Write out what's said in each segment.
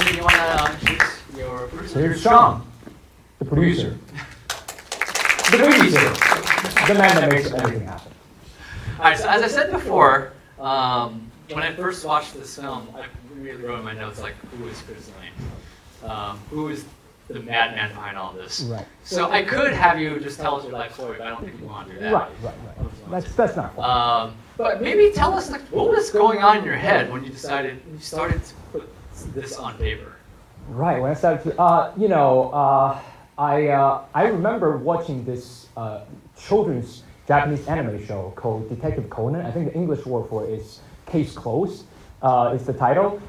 you want to introduce your producer? Here's Sean, the producer. The babysitter. The man that makes everything happen. All right, so as I said before, when I first watched this film, I really wrote in my notes, like, who is Chris Lane? Who is the madman behind all this? Right. So I could have you just tell us your life story, but I don't think you want to do that. Right. That's not fun. But maybe tell us, like, what was going on in your head when you started to put this on paper? Right, when I started to, I remember watching this children's Japanese anime show called Detective Conan. I think the English word for it is Case Closed. Is the title.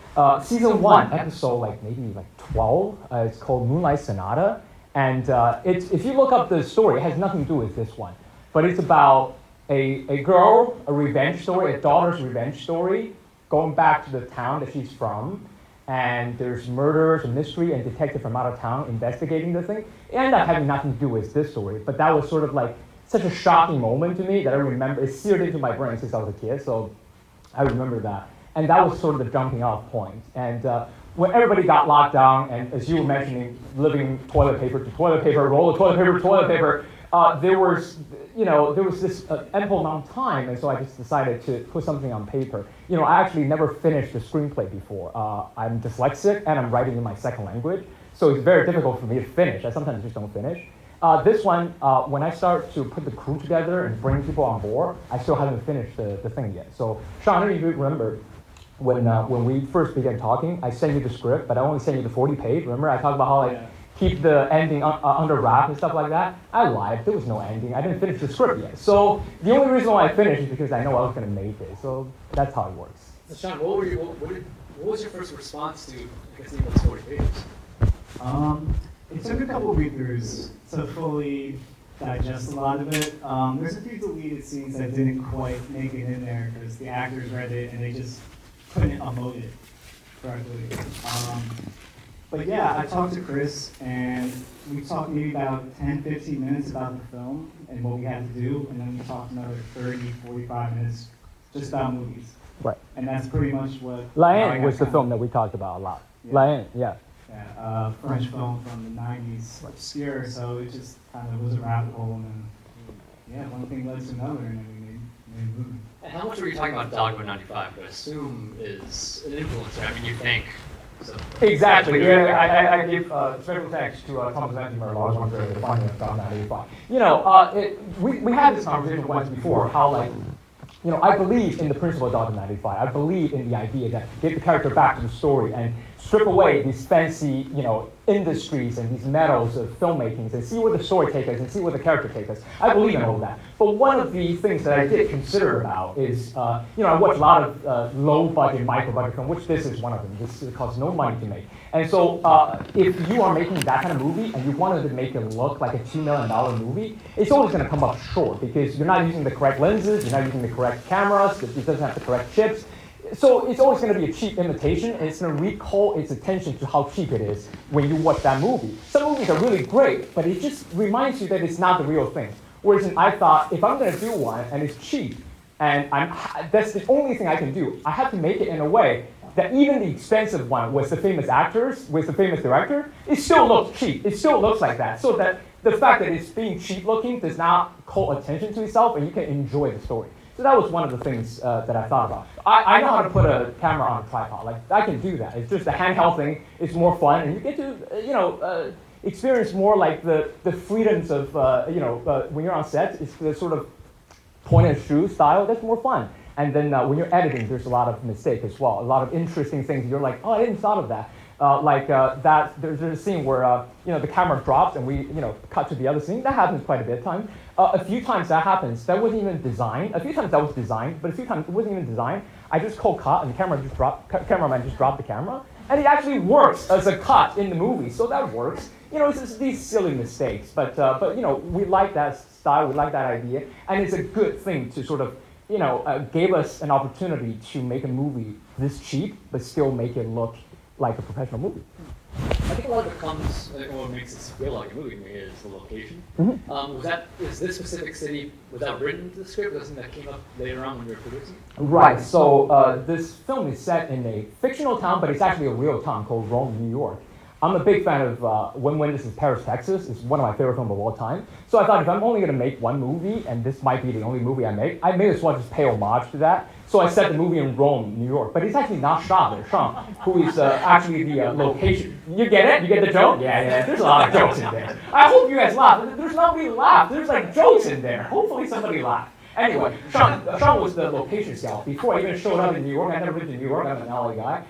Season 1, episode maybe 12. It's called Moonlight Sonata. And if you look up the story, it has nothing to do with this one. But it's about a girl, a revenge story, a daughter's revenge story, going back to the town that she's from. And there's murders and mystery and detective from out of town investigating the thing. It ended up having nothing to do with this story, but that was sort of like such a shocking moment to me that I remember. It's seared into my brain since I was a kid, so I remember that. And that was sort of the jumping off point. And when everybody got locked down, and as you were mentioning, living toilet paper to toilet paper, roll of toilet paper to toilet paper, there was this ample amount of time, and so I just decided to put something on paper. I actually never finished a screenplay before. I'm dyslexic, and I'm writing in my second language, so it's very difficult for me to finish. I sometimes just don't finish. This one, when I start to put the crew together and bring people on board, I still haven't finished the thing yet. So, Sean, I don't know if you remember, when we first began talking, I sent you the script, but I only sent you the 40-page. Remember, I talked about how I keep the ending under wrap and stuff like that? I lied. There was no ending. I didn't finish the script yet. So the only reason why I finished is because I know I was going to make it. So that's how it works. So Sean, what was your first response to, I guess, those 40 pages? It took a couple of read-throughs to fully digest a lot of it. There's a few deleted scenes that didn't quite make it in there because the actors read it and they just couldn't emote it correctly. But yeah, I talked to Chris and we talked maybe about 10, 15 minutes about the film and what we had to do, and then we talked another 30, 45 minutes just about movies. Right. And that's pretty much what... Lion was the film that we talked about a lot. Yeah. Lion, yeah. Yeah, French film from the 90s, obscure, so it just kind of was a rabbit hole, and then, yeah, one thing led to another, and then we made a movie. And how much were you talking about Dogma 95, I assume is an influencer? I mean, you think. So. Exactly. Yeah, I give special thanks to Thomas Antimer, large one for the finding of Dogma 95. We had this conversation once before, how I believe in the principle of Dogma 95. I believe in the idea that get the character back to the story and strip away these fancy, industries and these metals of filmmaking and see where the story takes us and see where the character takes us. I believe in all that. But one of the things that I did consider about is, I watch a lot of low-budget, micro-budget films, which this is one of them. This costs no money to make. And so if you are making that kind of movie and you wanted to make it look like a $2 million movie, it's always going to come up short because you're not using the correct lenses, you're not using the correct cameras, it doesn't have the correct chips. So it's always going to be a cheap imitation, and it's going to recall its attention to how cheap it is when you watch that movie. Some movies are really great, but it just reminds you that it's not the real thing. Whereas I thought, if I'm going to do one and it's cheap, and that's the only thing I can do, I have to make it in a way that even the expensive one with the famous actors, with the famous director, it still looks cheap. It still looks like that. So that the fact that it's being cheap looking does not call attention to itself, and you can enjoy the story. So that was one of the things that I thought about. I know how to put a camera on a tripod. I can do that. It's just a handheld thing. It's more fun, and you get to, experience more like the freedoms of, when you're on set. It's the sort of point and shoot style. That's more fun. And then when you're editing, there's a lot of mistake as well. A lot of interesting things. You're like, oh, I didn't thought of that. There's a scene where the camera drops and we cut to the other scene. That happens quite a bit of time. A few times that happens. That wasn't even designed. A few times that was designed, but a few times it wasn't even designed. I just cold cut and the cameraman just dropped the camera, and it actually works as a cut in the movie. So that works. It's just these silly mistakes, but we like that style. We like that idea, and it's a good thing to sort of gave us an opportunity to make a movie this cheap, but still make it look like a professional movie. think a lot of it comes, what makes it feel like a movie to me is the location. Is this specific city, was that written into the script? Was something that came up later on when you were producing? Right. So this film is set in a fictional town, but it's actually a real town called Rome, New York. I'm a big fan of When This is Paris, Texas. It's one of my favorite films of all time. So I thought if I'm only going to make one movie, and this might be the only movie I may as well just pay homage to that. So I set the movie in Rome, New York. But it's actually not shot there. Sean, who is actually the location. You get it? You get the joke? Yeah. There's a lot of jokes in there. I hope you guys laugh. There's nobody laugh. There's like jokes in there. Hopefully somebody laughed. Anyway, Sean was the location scout. Before I even showed up in New York, I never lived in New York. I'm an LA guy.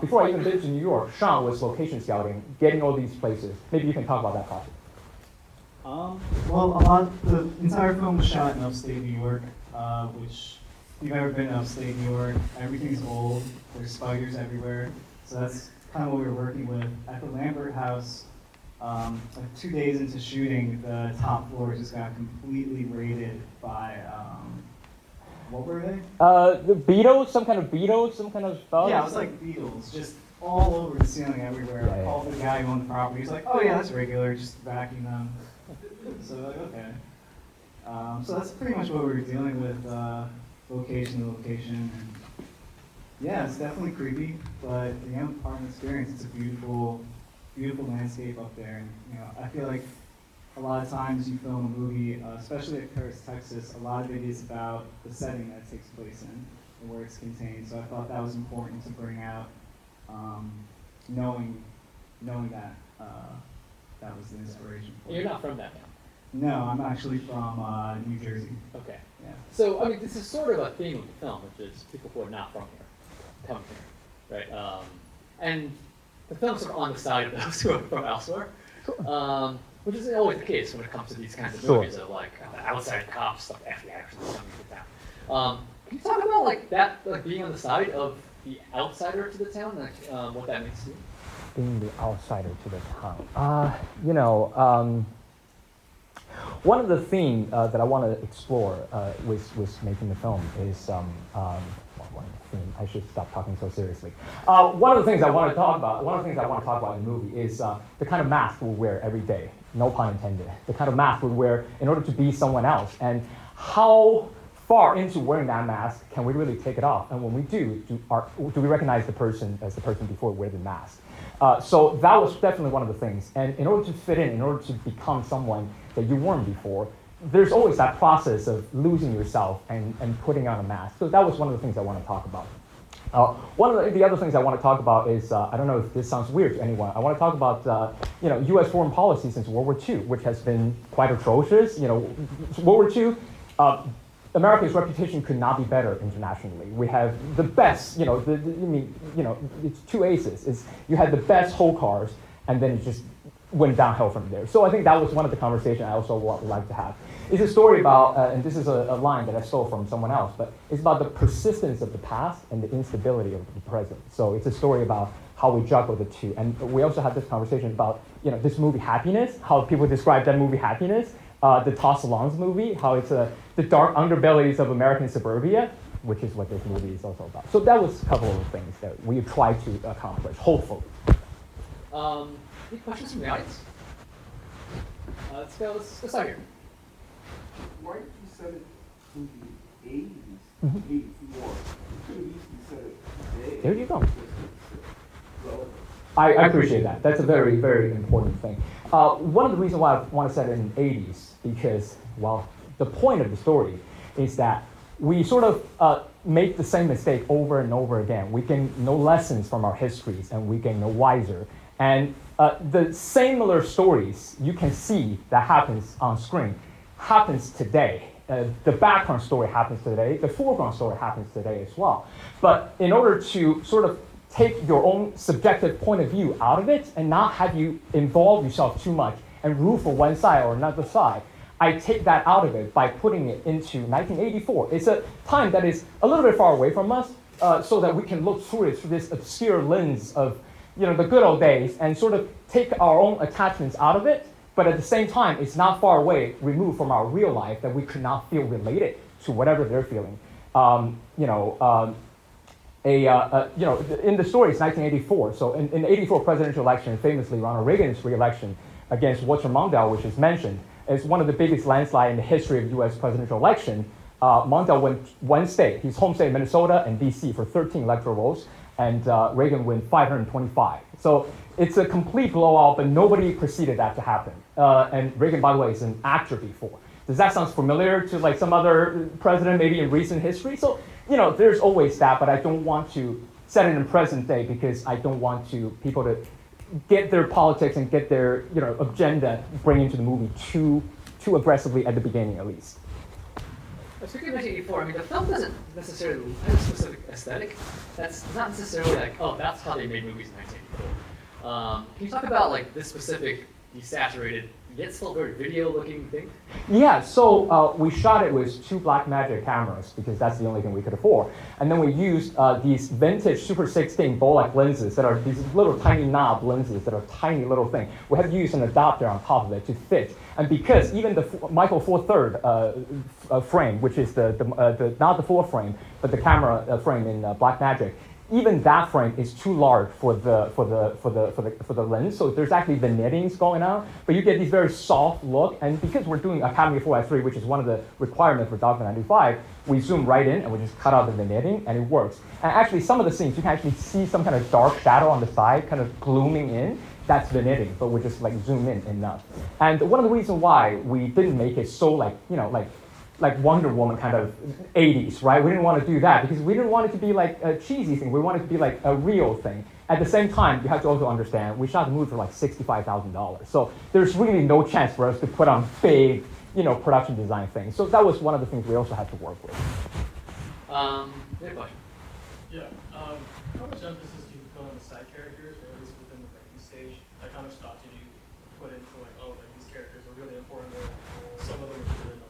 Before I even lived in New York, Sean was location scouting, getting all these places. Maybe you can talk about that project. Well, the entire film was shot in upstate New York, which, if you've ever been to upstate New York, everything's old, there's spiders everywhere. So that's kind of what we were working with. At the Lambert House, like 2 days into shooting, the top floor just got completely raided by, what were they? The beetles, some kind of bugs? Yeah, it was like beetles, just all over the ceiling everywhere. I called the guy who owned the property. He's like, oh yeah, that's regular, just vacuum them. So like, okay. So that's pretty much what we were dealing with, location to location. And yeah, it's definitely creepy, but part of the experience, it's a beautiful, beautiful landscape up there. And I feel like a lot of times you film a movie, especially at Paris, Texas, a lot of it is about the setting that it takes place in and where it's contained. So I thought that was important to bring out, knowing that that was the inspiration for it. You're not from that town? No, I'm actually from New Jersey. Okay. Yeah. So, I mean, this is sort of a theme of the film, which is people who are not from here, come here, right? And the film's sort of on the side of those who are from elsewhere. Which is always the case when it comes to these kinds of movies of like outside cops, stuff FBI actually coming to town. Can you talk about like that, like being on the side of the outsider to the town, like what that means to you? Being the outsider to the town. One of the themes that I want to explore with making the film is I should stop talking so seriously. One of the things I want to talk about in the movie is the kind of mask we wear every day. No pun intended. The kind of mask we wear in order to be someone else, and how far into wearing that mask can we really take it off? And when we do we recognize the person as the person before we wear the mask? So that was definitely one of the things. And in order to fit in order to become someone that you weren't before, there's always that process of losing yourself and putting on a mask. So that was one of the things I want to talk about. One of the other things I want to talk about is, I don't know if this sounds weird to anyone, I want to talk about U.S. foreign policy since World War II, which has been quite atrocious. World War II, America's reputation could not be better internationally. We have the best, it's two aces. You had the best whole cars, and then it just went downhill from there. So I think that was one of the conversations I also would like to have. It's a story about, and this is a line that I stole from someone else, but it's about the persistence of the past and the instability of the present. So it's a story about how we juggle the two. And we also had this conversation about, this movie Happiness, how people describe that movie Happiness, the Todd Solondz movie, how it's the dark underbellies of American suburbia, which is what this movie is also about. So that was a couple of things that we tried to accomplish, hopefully. Any questions from the audience? Let's start here. Why did you set it in the 80s, 84? You could have easily set it today. There you go. I appreciate that. That's a very, very important thing. One of the reasons why I want to set it in the 80s, because, the point of the story is that we sort of make the same mistake over and over again. We gain no lessons from our histories, and we gain no wiser. And the similar stories you can see that happens on screen happens today. The background story happens today. The foreground story happens today as well. But in order to sort of take your own subjective point of view out of it and not have you involve yourself too much and root for one side or another side, I take that out of it by putting it into 1984. It's a time that is a little bit far away from us, so that we can look through it through this obscure lens of the good old days and sort of take our own attachments out of it. But at the same time, it's not far away, removed from our real life, that we could not feel related to whatever they're feeling. in the story, it's 1984. So in the 84 presidential election, famously Ronald Reagan's re-election against Walter Mondale, which is mentioned, is one of the biggest landslides in the history of U.S. presidential election. Mondale won one state, his home state, Minnesota, and D.C. for 13 electoral votes, and Reagan won 525. So it's a complete blowout, but nobody preceded that to happen. And Reagan, by the way, is an actor before. Does that sound familiar to like some other president, maybe in recent history? So, there's always that, but I don't want to set it in present day because I don't want people to get their politics and get their agenda bring into the movie too aggressively at the beginning, at least. Speaking of 1984, I mean, the film doesn't necessarily have a specific aesthetic. That's not necessarily like, oh, that's how they made movies in 1984. Can you talk about like this specific desaturated, yet still very video-looking thing? Yeah, so we shot it with 2 Blackmagic cameras because that's the only thing we could afford. And then we used these vintage Super 16 Bolak lenses that are these little tiny knob lenses that are tiny little thing. We had to use an adapter on top of it to fit. And because even the Michael Four Third frame, which is not the full frame, but the camera frame in Blackmagic, even that frame is too large for the lens. So there's actually vignettings going on, but you get these very soft look. And because we're doing Academy 4:3, which is one of the requirements for Dogma 95, we zoom right in and we just cut out the vignetting, and it works. And actually, some of the scenes you can actually see some kind of dark shadow on the side, kind of glooming in. That's vignetting, but we just like zoom in enough. And one of the reasons why we didn't make it so like Wonder Woman kind of 80s, right? We didn't want to do that because we didn't want it to be like a cheesy thing. We wanted it to be like a real thing. At the same time, you have to also understand, we shot the movie for like $65,000. So there's really no chance for us to put on big, production design things. So that was one of the things we also had to work with. Good question. Yeah. How much emphasis do you put on the side characters, or at least within the writing stage? Like, how much thought did you put into these characters are really important, or some of them are really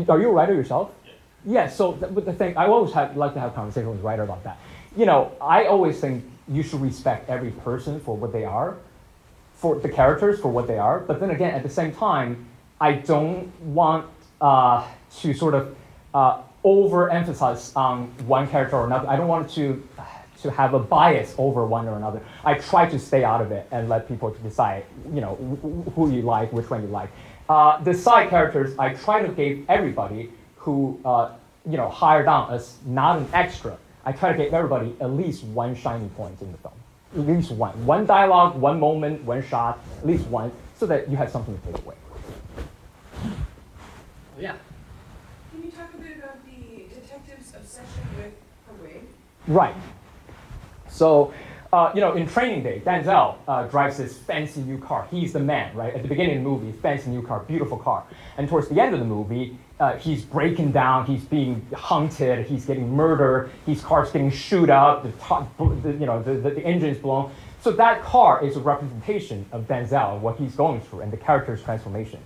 not? Are you a writer yourself? Yeah. Yeah, so the thing, I always like to have conversations with a writer about that. I always think you should respect every person for what they are, for the characters for what they are, but then again, at the same time, I don't want to sort of overemphasize on one character or another. I don't want to have a bias over one or another. I try to stay out of it and let people decide, who you like, which one you like. The side characters, I try to give everybody who, hired on as not an extra. I try to give everybody at least one shiny point in the film. At least one. One dialogue, one moment, one shot, at least one, so that you have something to take away. Yeah. Can you talk a bit about the detective's obsession with her wig? Right. So, in Training Day, Denzel drives this fancy new car. He's the man, right? At the beginning of the movie, fancy new car, beautiful car. And towards the end of the movie, he's breaking down, he's being hunted, he's getting murdered, his car's getting shoot up, the engine's blown. So that car is a representation of Denzel and what he's going through and the character's transformation.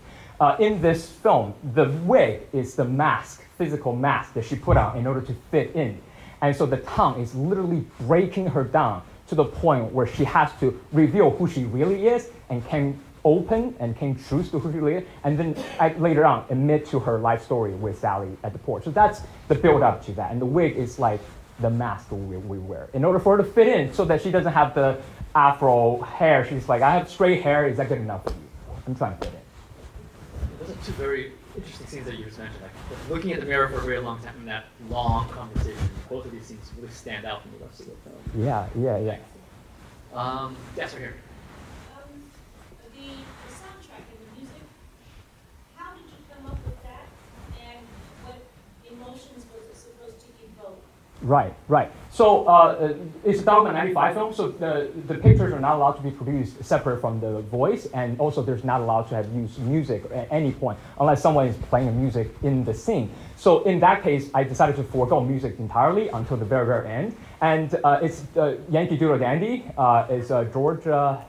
In this film, the wig is the mask, physical mask that she put on in order to fit in. And so the tongue is literally breaking her down to the point where she has to reveal who she really is and can open and can choose to who she really is, and then later on admit to her life story with Sally at the port. So that's the build up to that. And the wig is like the mask we wear. In order for her to fit in so that she doesn't have the afro hair, she's like, I have straight hair, is that good enough for you? I'm trying to fit in. Those are 2 very interesting scenes that you just mentioned. Like looking at the mirror for a very long time in that long conversation. Both of these scenes really stand out from the rest of the film. Yeah. Yes, we're here. The soundtrack and the music, how did you come up with that, and what emotions was it supposed to evoke? Right. So it's a Dogma 95 film, so the pictures are not allowed to be produced separate from the voice, and also there's not allowed to have used music at any point, unless someone is playing the music in the scene. So in that case, I decided to forego music entirely until the very, very end. And it's Yankee Doodle Dandy, is George, I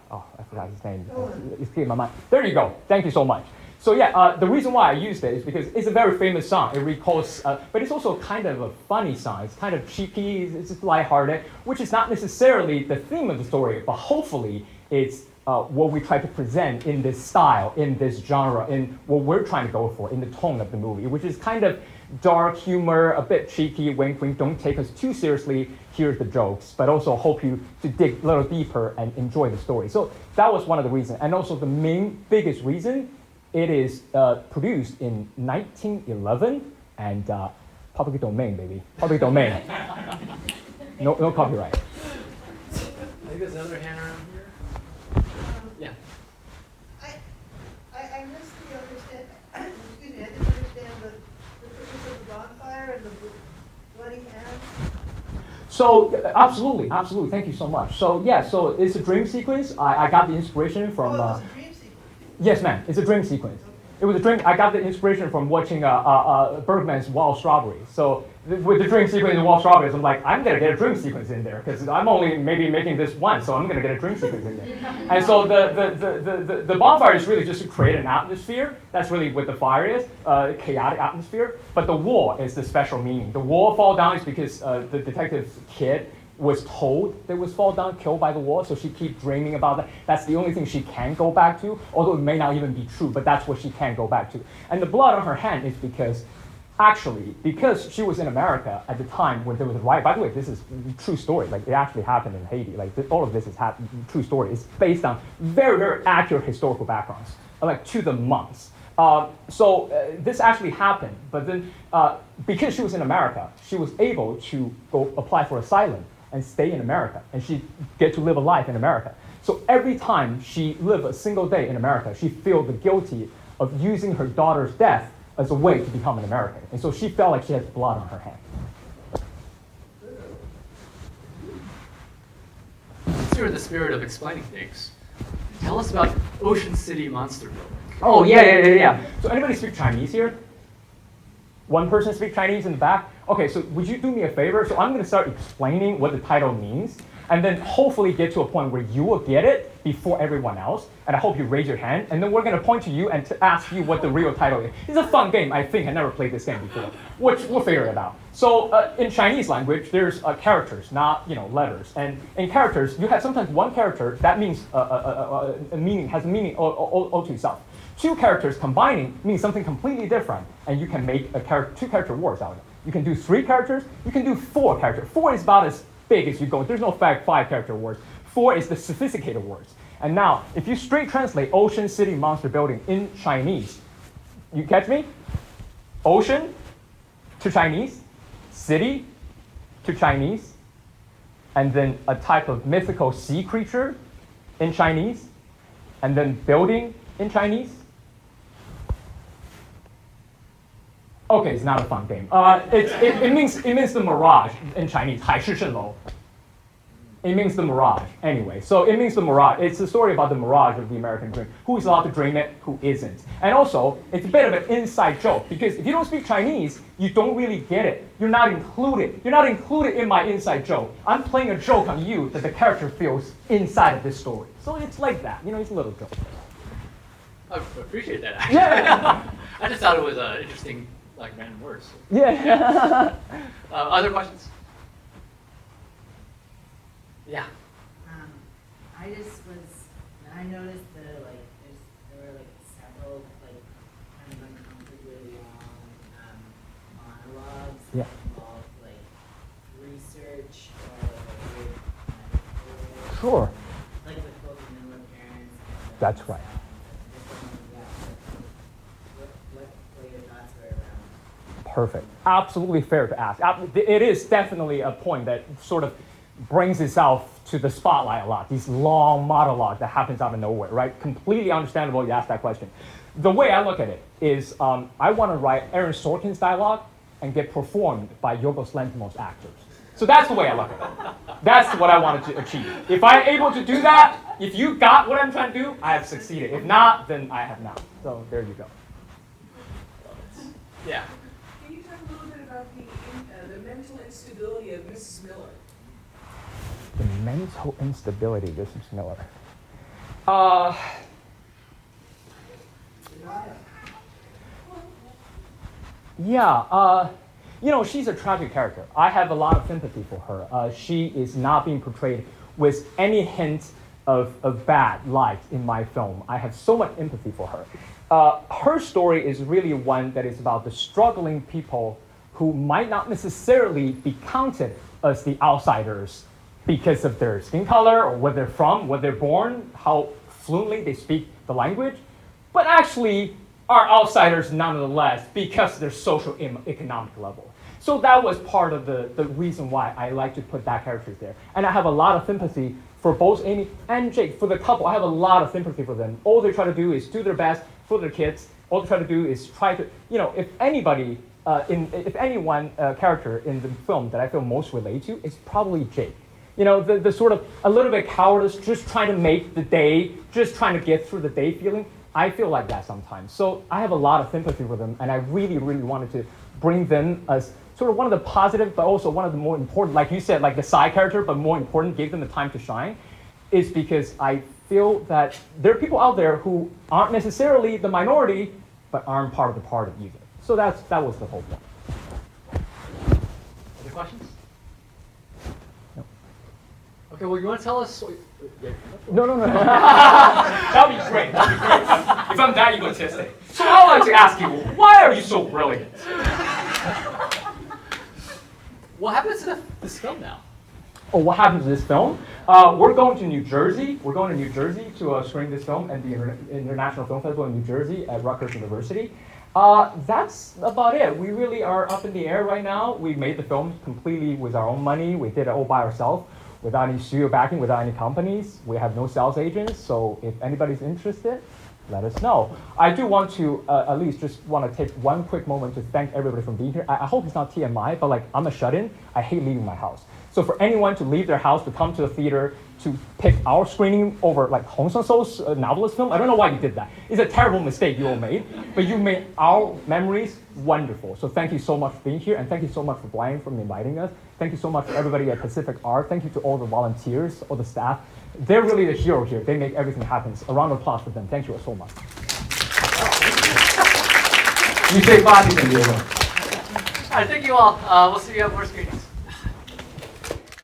forgot his name, it's escaped my mind. There you go, thank you so much. So yeah, the reason why I used it is because it's a very famous song. It recalls, but it's also kind of a funny song. It's kind of cheeky, it's just lighthearted, which is not necessarily the theme of the story, but hopefully it's what we try to present in this style, in this genre, in what we're trying to go for, in the tone of the movie, which is kind of dark humor, a bit cheeky, wink, wink, don't take us too seriously, here's the jokes, but also hope you to dig a little deeper and enjoy the story. So that was one of the reasons. And also the biggest reason, it is produced in 1911 and public domain, baby, public domain. No copyright. I think there's another hand around here. Yeah. I missed the understand, excuse me, I didn't understand the purpose of the bonfire and the bloody hands. So absolutely, thank you so much. So yeah, so it's a dream sequence. I got the inspiration from. Oh, it was a dream sequence. Yes, ma'am, it's a dream sequence. It was a dream. I got the inspiration from watching Bergman's Wild Strawberries. So with the dream sequence in Wild Strawberries, I'm like, I'm gonna get a dream sequence in there because I'm only maybe making this once, so I'm gonna get a dream sequence in there. And so the bonfire is really just to create an atmosphere. That's really what the fire is, chaotic atmosphere. But the wall is the special meaning. The wall fall down is because the detective's kid was told they was fall down, killed by the war, so she keeps dreaming about that. That's the only thing she can go back to, although it may not even be true, but that's what she can go back to. And the blood on her hand is because she was in America at the time when there was a riot. By the way, this is a true story. Like, it actually happened in Haiti. Like, all of this is true story. It's based on very, very accurate historical backgrounds, like to the months. This actually happened, but then because she was in America, she was able to go apply for asylum and stay in America, and she get to live a life in America. So every time she lived a single day in America, she felt the guilty of using her daughter's death as a way to become an American. And so she felt like she had blood on her hand. Since you're in the spirit of explaining things, tell us about Ocean City Monster Building. Oh, yeah. So anybody speak Chinese here? One person speak Chinese in the back? Okay, so would you do me a favor? So I'm gonna start explaining what the title means, and then hopefully get to a point where you will get it before everyone else, and I hope you raise your hand, and then we're gonna point to you and to ask you what the real title is. It's a fun game. I think I never played this game before, which we'll figure it out. So in Chinese language, there's characters, not letters. And in characters, you have sometimes one character that means a meaning, has a meaning all to itself. Two characters combining means something completely different, and you can make two character words out of it. You can do 3 characters, you can do 4 characters. 4 is about as big as you go. There's no 5 character words. 4 is the sophisticated words. And now, if you straight translate Ocean City Monster Building in Chinese, you catch me? Ocean to Chinese, city to Chinese, and then a type of mythical sea creature in Chinese, and then building in Chinese. Okay, it's not a fun game. It means the mirage in Chinese, 海市蜃楼. It means the mirage. Anyway, so it means the mirage. It's a story about the mirage of the American dream. Who is allowed to dream it, who isn't. And also, it's a bit of an inside joke, because if you don't speak Chinese, you don't really get it. You're not included. You're not included in my inside joke. I'm playing a joke on you that the character feels inside of this story. So it's like that. It's a little joke. I appreciate that, actually. Yeah. I just thought it was interesting, like, random words. Yeah. Other questions? Yeah. I noticed that there were several kind of uncomfortably long monologues Yeah. that involved research or Sure. with both the Miller parents. And That's right. what your thoughts were around? Perfect. Absolutely fair to ask. It is definitely a point that sort of brings itself to the spotlight a lot. These long monologues that happens out of nowhere, right? Completely understandable you ask that question. The way I look at it is I want to write Aaron Sorkin's dialogue and get performed by Yorgos Lanthimos actors. So that's the way I look at it. That's what I wanted to achieve. If I'm able to do that, if you got what I'm trying to do, I have succeeded. If not, then I have not. So there you go. Yeah. Can you talk a little bit about the mental instability of Mrs. Miller? The mental instability, this is Miller. She's a tragic character. I have a lot of sympathy for her. She is not being portrayed with any hint of bad light in my film. I have so much empathy for her. her story is really one that is about the struggling people who might not necessarily be counted as the outsiders because of their skin color or where they're from, where they're born, how fluently they speak the language, but actually are outsiders nonetheless because of their social economic level. So that was part of the reason why I like to put that character there. And I have a lot of sympathy for both Amy and Jake. For the couple, I have a lot of sympathy for them. All they try to do is do their best for their kids. All they try to do is try to, if anybody, if any one character in the film that I feel most relate to, it's probably Jake. The sort of a little bit cowardice, just trying to make the day, just trying to get through the day feeling. I feel like that sometimes. So I have a lot of sympathy for them, and I really, really wanted to bring them as sort of one of the positive, but also one of the more important, like you said, like the side character, but more important, give them the time to shine, is because I feel that there are people out there who aren't necessarily the minority, but aren't part of the party either. So that was the whole point. Other questions? No. Okay, well, you want to tell us? No. That would be great. If I'm that egotistic. So I would like to ask you, why are you so brilliant? What happens to this film now? Oh, what happened to this film? We're going to New Jersey. We're going to New Jersey to screen this film at the International Film Festival in New Jersey at Rutgers University. That's about it. We really are up in the air right now. We made the film completely with our own money. We did it all by ourselves, without any studio backing, without any companies. We have no sales agents, so if anybody's interested, let us know. I do want to at least just want to take one quick moment to thank everybody for being here. I hope it's not TMI, but like I'm a shut-in. I hate leaving my house. So for anyone to leave their house to come to the theater to pick our screening over like Hong Sang-soo's novelist film, I don't know why you did that. It's a terrible mistake you all made, but you made our memories wonderful. So thank you so much for being here, and thank you so much for Brian for inviting us. Thank you so much for everybody at Pacific Art. Thank you to all the volunteers, all the staff. They're really the hero here. They make everything happen. A round of applause for them. Thank you so much. You say bye, San Diego. All right, thank you all. We'll see you at more screenings.